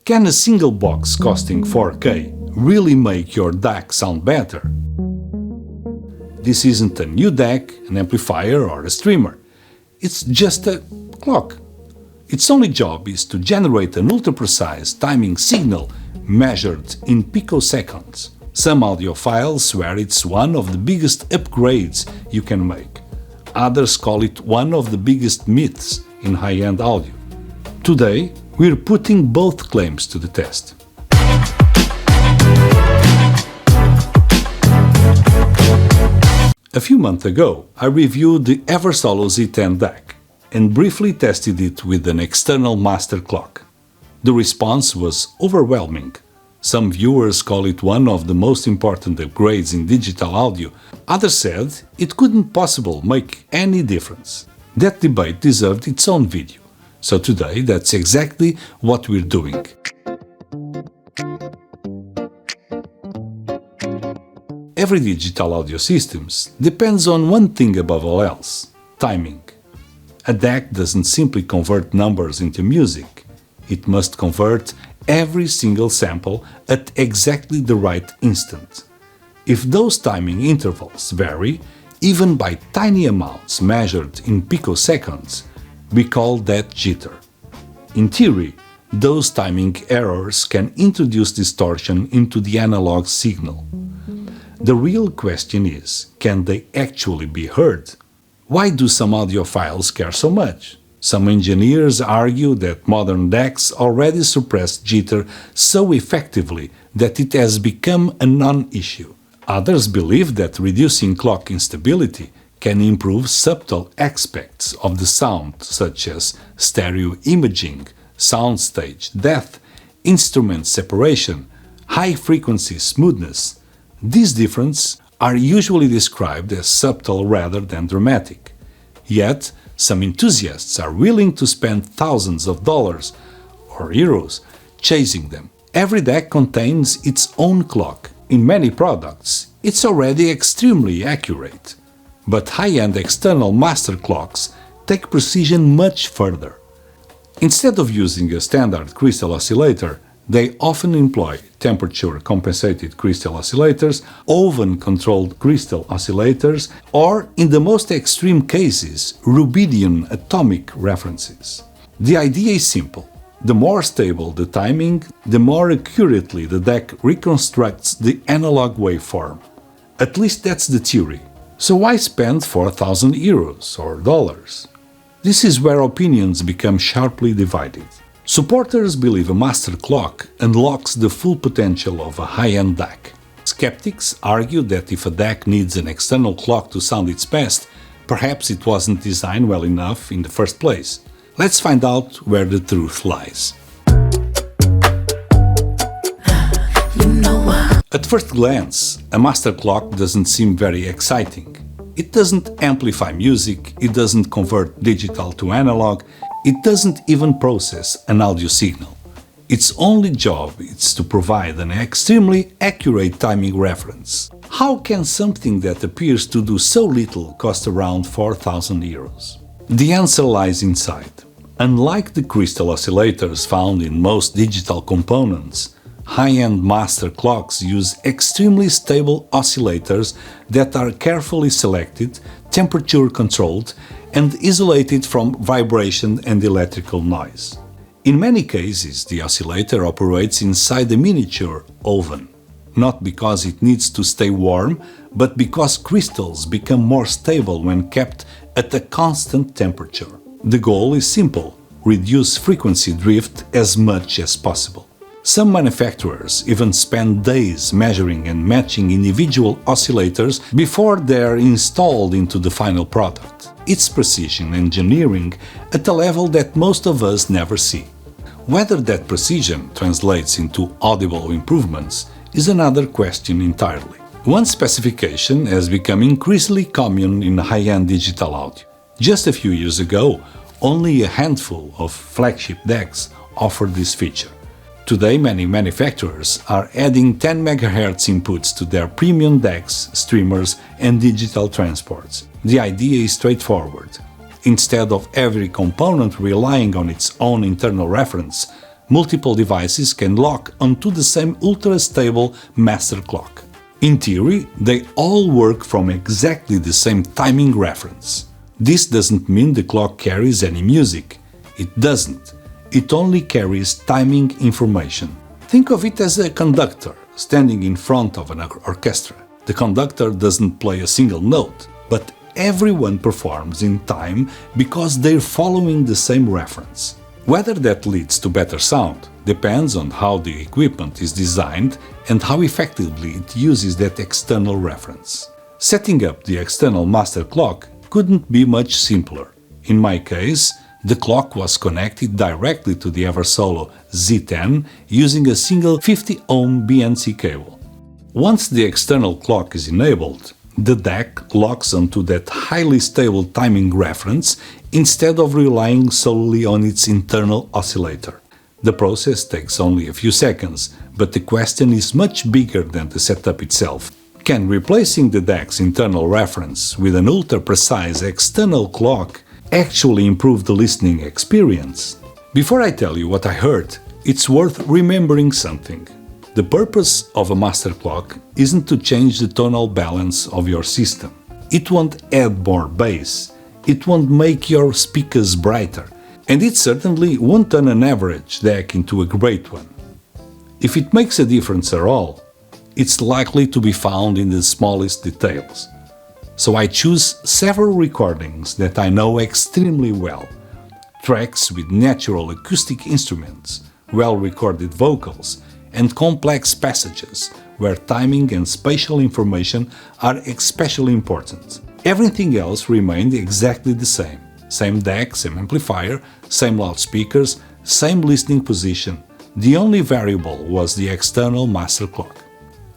Can a single box costing 4K really make your DAC sound better? This isn't a new DAC, an amplifier or a streamer. It's just a clock. Its only job is to generate an ultra-precise timing signal measured in picoseconds. Some audiophiles swear it's one of the biggest upgrades you can make. Others call it one of the biggest myths in high-end audio. Today, we're putting both claims to the test. A few months ago, I reviewed the Eversolo Z10 DAC and briefly tested it with an external master clock. The response was overwhelming. Some viewers call it one of the most important upgrades in digital audio. Others said it couldn't possibly make any difference. That debate deserved its own video. So today, that's exactly what we're doing. Every digital audio system depends on one thing above all else: timing. A DAC doesn't simply convert numbers into music. It must convert every single sample at exactly the right instant. If those timing intervals vary, even by tiny amounts measured in picoseconds, we call that jitter. In theory, those timing errors can introduce distortion into the analog signal. The real question is, can they actually be heard? Why do some audiophiles care so much? Some engineers argue that modern DACs already suppress jitter so effectively that it has become a non-issue. Others believe that reducing clock instability can improve subtle aspects of the sound, such as stereo imaging, soundstage depth, instrument separation, high-frequency smoothness. These differences are usually described as subtle rather than dramatic. Yet, some enthusiasts are willing to spend thousands of dollars or euros chasing them. Every DAC contains its own clock. In many products, it's already extremely accurate. But high-end external master clocks take precision much further. Instead of using a standard crystal oscillator, they often employ temperature-compensated crystal oscillators, oven-controlled crystal oscillators, or, in the most extreme cases, rubidium atomic references. The idea is simple. The more stable the timing, the more accurately the DAC reconstructs the analog waveform. At least that's the theory. So why spend 4,000 euros or dollars? This is where opinions become sharply divided. Supporters believe a master clock unlocks the full potential of a high-end DAC. Skeptics argue that if a DAC needs an external clock to sound its best, perhaps it wasn't designed well enough in the first place. Let's find out where the truth lies. At first glance, a master clock doesn't seem very exciting. It doesn't amplify music, it doesn't convert digital to analog, it doesn't even process an audio signal. Its only job is to provide an extremely accurate timing reference. How can something that appears to do so little cost around 4,000 euros? The answer lies inside. Unlike the crystal oscillators found in most digital components, high-end master clocks use extremely stable oscillators that are carefully selected, temperature-controlled, and isolated from vibration and electrical noise. In many cases, the oscillator operates inside a miniature oven, not because it needs to stay warm, but because crystals become more stable when kept at a constant temperature. The goal is simple: reduce frequency drift as much as possible. Some manufacturers even spend days measuring and matching individual oscillators before they're installed into the final product. It's precision engineering at a level that most of us never see. Whether that precision translates into audible improvements is another question entirely. One specification has become increasingly common in high-end digital audio. Just a few years ago, only a handful of flagship DACs offered this feature. Today, many manufacturers are adding 10 MHz inputs to their premium DACs, streamers, and digital transports. The idea is straightforward. Instead of every component relying on its own internal reference, multiple devices can lock onto the same ultra-stable master clock. In theory, they all work from exactly the same timing reference. This doesn't mean the clock carries any music. It doesn't. It only carries timing information. Think of it as a conductor standing in front of an orchestra. The conductor doesn't play a single note, but everyone performs in time because they're following the same reference. Whether that leads to better sound depends on how the equipment is designed and how effectively it uses that external reference. Setting up the external master clock couldn't be much simpler. In my case, the clock was connected directly to the Eversolo Z10 using a single 50-ohm BNC cable. Once the external clock is enabled, the DAC locks onto that highly stable timing reference instead of relying solely on its internal oscillator. The process takes only a few seconds, but the question is much bigger than the setup itself. Can replacing the DAC's internal reference with an ultra-precise external clock actually improve the listening experience? Before I tell you what I heard, it's worth remembering something. The purpose of a master clock isn't to change the tonal balance of your system. It won't add more bass, it won't make your speakers brighter, and it certainly won't turn an average DAC into a great one. If it makes a difference at all, it's likely to be found in the smallest details. So I choose several recordings that I know extremely well, tracks with natural acoustic instruments, well-recorded vocals, and complex passages where timing and spatial information are especially important. Everything else remained exactly the same. Same DAC, same amplifier, same loudspeakers, same listening position. The only variable was the external master clock.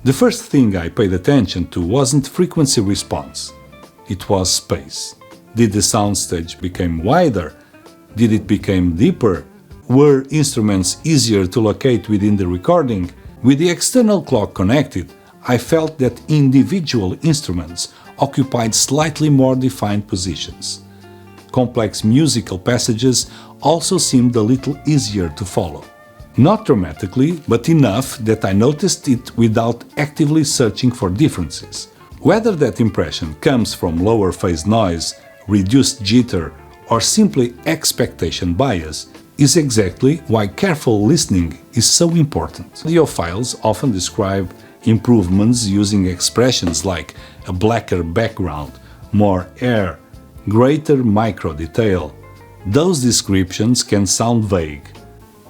The first thing I paid attention to wasn't frequency response. It was space. Did the soundstage become wider? Did it become deeper? Were instruments easier to locate within the recording? With the external clock connected, I felt that individual instruments occupied slightly more defined positions. Complex musical passages also seemed a little easier to follow. Not dramatically, but enough that I noticed it without actively searching for differences. Whether that impression comes from lower phase noise, reduced jitter, or simply expectation bias, is exactly why careful listening is so important. Audiophiles often describe improvements using expressions like a blacker background, more air, greater micro detail. Those descriptions can sound vague,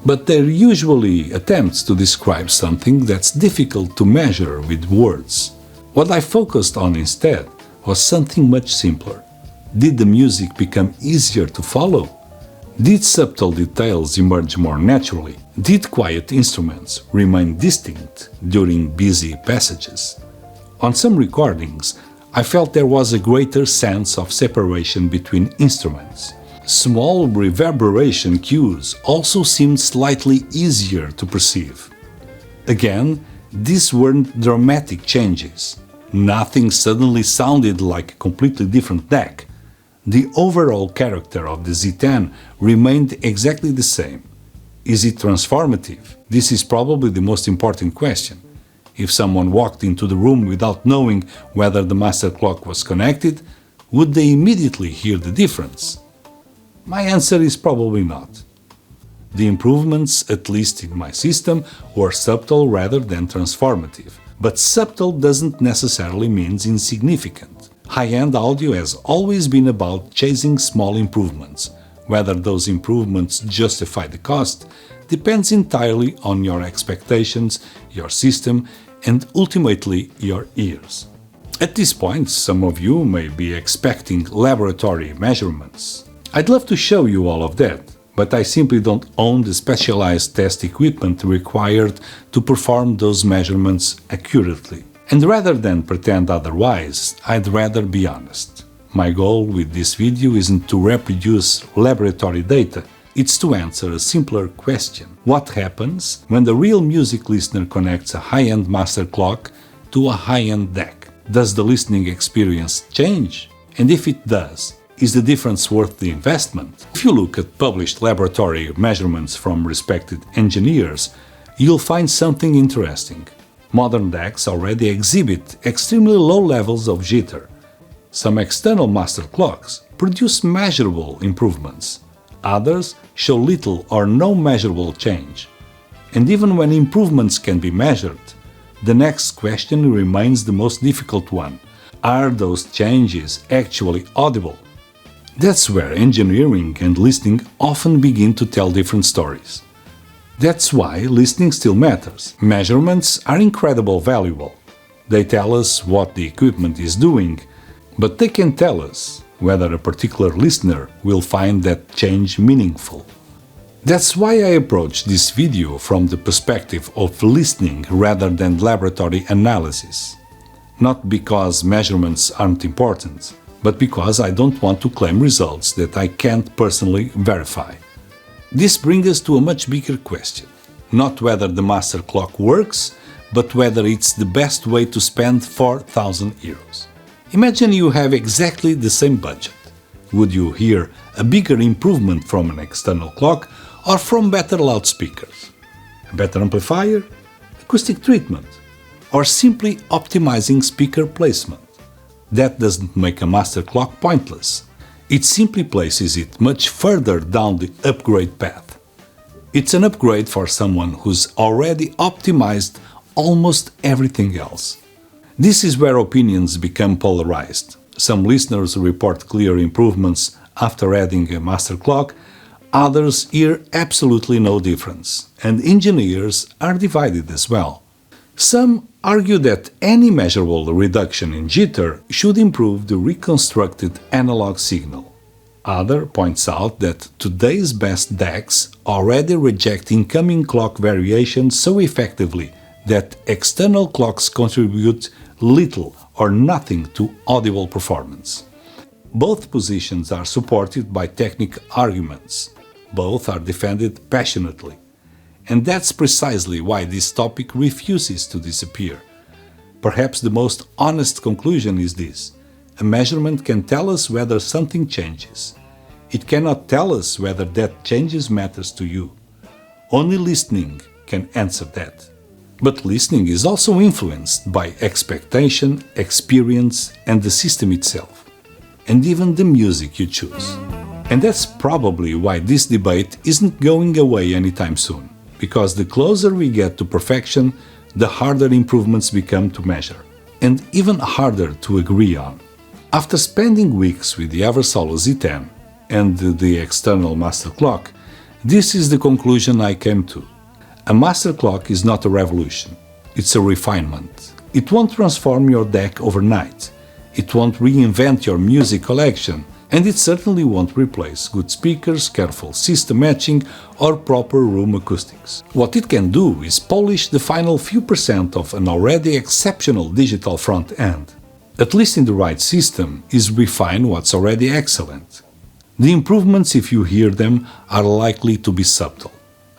but they're usually attempts to describe something that's difficult to measure with words. What I focused on instead was something much simpler. Did the music become easier to follow? Did subtle details emerge more naturally? Did quiet instruments remain distinct during busy passages? On some recordings, I felt there was a greater sense of separation between instruments. Small reverberation cues also seemed slightly easier to perceive. Again, these weren't dramatic changes. Nothing suddenly sounded like a completely different DAC. The overall character of the Z10 remained exactly the same. Is it transformative? This is probably the most important question. If someone walked into the room without knowing whether the master clock was connected, would they immediately hear the difference? My answer is probably not. The improvements, at least in my system, were subtle rather than transformative. But subtle doesn't necessarily mean insignificant. High-end audio has always been about chasing small improvements. Whether those improvements justify the cost depends entirely on your expectations, your system, and ultimately your ears. At this point, some of you may be expecting laboratory measurements. I'd love to show you all of that, but I simply don't own the specialized test equipment required to perform those measurements accurately. And rather than pretend otherwise, I'd rather be honest. My goal with this video isn't to reproduce laboratory data, it's to answer a simpler question. What happens when the real music listener connects a high-end master clock to a high-end DAC? Does the listening experience change? And if it does, Is the difference worth the investment? If you look at published laboratory measurements from respected engineers, you'll find something interesting. Modern DACs already exhibit extremely low levels of jitter. Some external master clocks produce measurable improvements. Others show little or no measurable change. And even when improvements can be measured, the next question remains the most difficult one. Are those changes actually audible? That's where engineering and listening often begin to tell different stories. That's why listening still matters. Measurements are incredibly valuable. They tell us what the equipment is doing, but they can tell us whether a particular listener will find that change meaningful. That's why I approach this video from the perspective of listening rather than laboratory analysis. Not because measurements aren't important, but because I don't want to claim results that I can't personally verify. This brings us to a much bigger question. Not whether the master clock works, but whether it's the best way to spend 4,000 euros. Imagine you have exactly the same budget. Would you hear a bigger improvement from an external clock or from better loudspeakers? A better amplifier? Acoustic treatment? Or simply optimizing speaker placement? That doesn't make a master clock pointless. It simply places it much further down the upgrade path. It's an upgrade for someone who's already optimized almost everything else. This is where opinions become polarized. Some listeners report clear improvements after adding a master clock, others hear absolutely no difference, and engineers are divided as well. Some argue that any measurable reduction in jitter should improve the reconstructed analog signal. Other points out that today's best DACs already reject incoming clock variations so effectively that external clocks contribute little or nothing to audible performance. Both positions are supported by technical arguments. Both are defended passionately. And that's precisely why this topic refuses to disappear. Perhaps the most honest conclusion is this: a measurement can tell us whether something changes. It cannot tell us whether that changes matters to you. Only listening can answer that. But listening is also influenced by expectation, experience, and the system itself, and even the music you choose. And that's probably why this debate isn't going away anytime soon. Because the closer we get to perfection, the harder improvements become to measure, and even harder to agree on. After spending weeks with the Eversolo Z10 and the external master clock, this is the conclusion I came to. A master clock is not a revolution, it's a refinement. It won't transform your DAC overnight, it won't reinvent your music collection, and it certainly won't replace good speakers, careful system matching, or proper room acoustics. What it can do is polish the final few percent of an already exceptional digital front end. At least in the right system, is refine what's already excellent. The improvements, if you hear them, are likely to be subtle.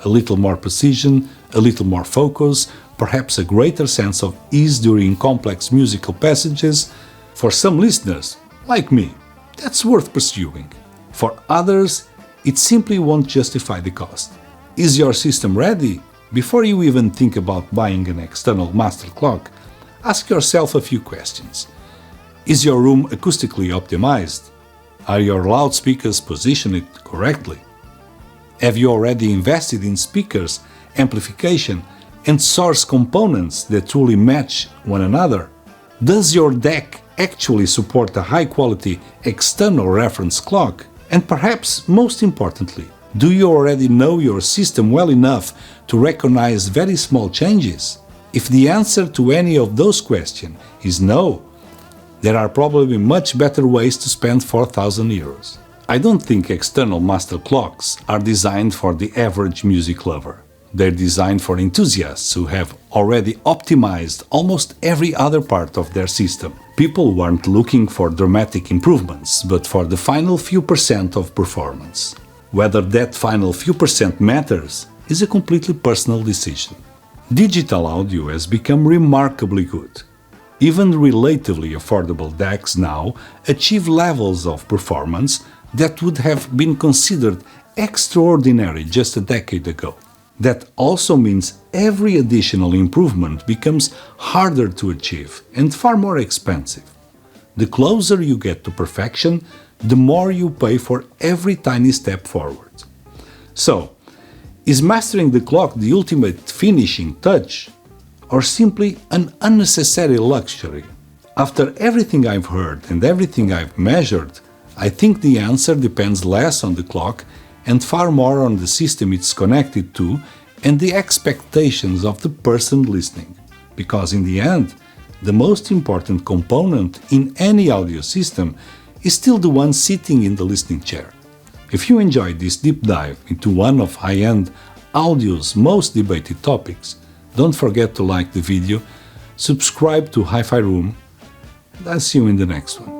A little more precision, a little more focus, perhaps a greater sense of ease during complex musical passages. For some listeners, like me, that's worth pursuing. For others, it simply won't justify the cost. Is your system ready? Before you even think about buying an external master clock, ask yourself a few questions. Is your room acoustically optimized? Are your loudspeakers positioned correctly? Have you already invested in speakers, amplification, and source components that truly match one another? Does your DAC actually support a high-quality external reference clock? And perhaps most importantly, do you already know your system well enough to recognize very small changes? If the answer to any of those questions is no, there are probably much better ways to spend 4,000 euros. I don't think external master clocks are designed for the average music lover. They're designed for enthusiasts who have already optimized almost every other part of their system. People weren't looking for dramatic improvements, but for the final few percent of performance. Whether that final few percent matters is a completely personal decision. Digital audio has become remarkably good. Even relatively affordable DACs now achieve levels of performance that would have been considered extraordinary just a decade ago. That also means every additional improvement becomes harder to achieve and far more expensive. The closer you get to perfection, the more you pay for every tiny step forward. So, is mastering the clock the ultimate finishing touch, or simply an unnecessary luxury? After everything I've heard and everything I've measured, I think the answer depends less on the clock and far more on the system it's connected to and the expectations of the person listening. Because in the end, the most important component in any audio system is still the one sitting in the listening chair. If you enjoyed this deep dive into one of high-end audio's most debated topics, don't forget to like the video, subscribe to HiFi Room, and I'll see you in the next one.